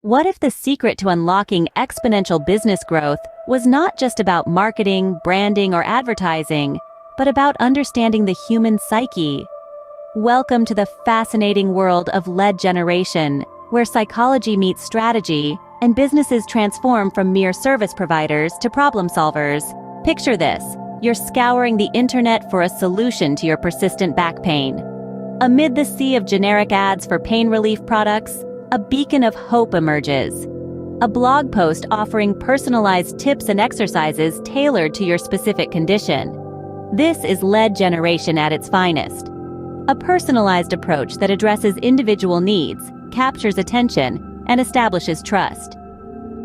What if the secret to unlocking exponential business growth was not just about marketing, branding, or advertising, but about understanding the human psyche? Welcome to the fascinating world of lead generation, where psychology meets strategy, and businesses transform from mere service providers to problem solvers. Picture this: you're scouring the internet for a solution to your persistent back pain. Amid the sea of generic ads for pain relief products, a beacon of hope emerges. A blog post offering personalized tips and exercises tailored to your specific condition. This is lead generation at its finest. A personalized approach that addresses individual needs, captures attention, and establishes trust.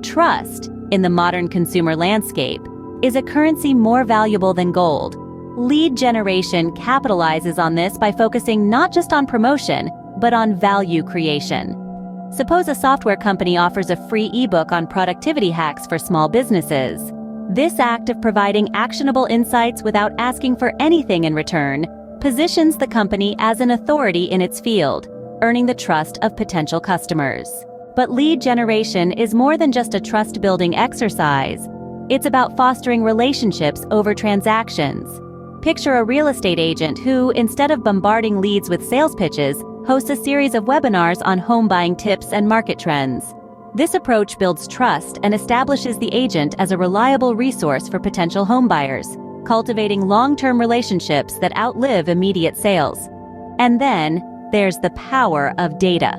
Trust, in the modern consumer landscape, is a currency more valuable than gold. Lead generation capitalizes on this by focusing not just on promotion, but on value creation. Suppose a software company offers a free ebook on productivity hacks for small businesses. This act of providing actionable insights without asking for anything in return positions the company as an authority in its field, earning the trust of potential customers. But lead generation is more than just a trust-building exercise. It's about fostering relationships over transactions. Picture a real estate agent who, instead of bombarding leads with sales pitches, hosts a series of webinars on home buying tips and market trends. This approach builds trust and establishes the agent as a reliable resource for potential home buyers, cultivating long-term relationships that outlive immediate sales. And then, there's the power of data.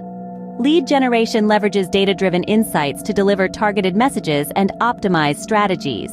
Lead generation leverages data-driven insights to deliver targeted messages and optimize strategies.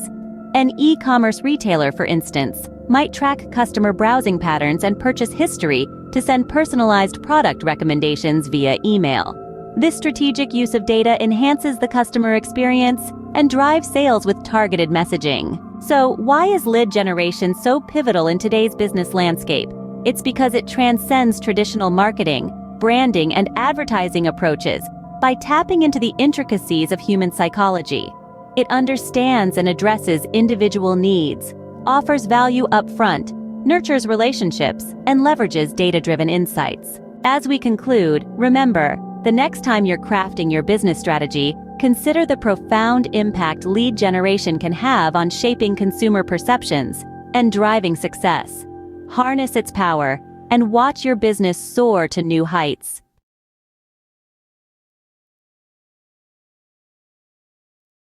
An e-commerce retailer, for instance, might track customer browsing patterns and purchase history to send personalized product recommendations via email. This strategic use of data enhances the customer experience and drives sales with targeted messaging. So, why is lead generation so pivotal in today's business landscape? It's because it transcends traditional marketing, branding, and advertising approaches by tapping into the intricacies of human psychology. It understands and addresses individual needs, offers value upfront, nurtures relationships, and leverages data-driven insights. As we conclude, remember, the next time you're crafting your business strategy, consider the profound impact lead generation can have on shaping consumer perceptions and driving success. Harness its power and watch your business soar to new heights.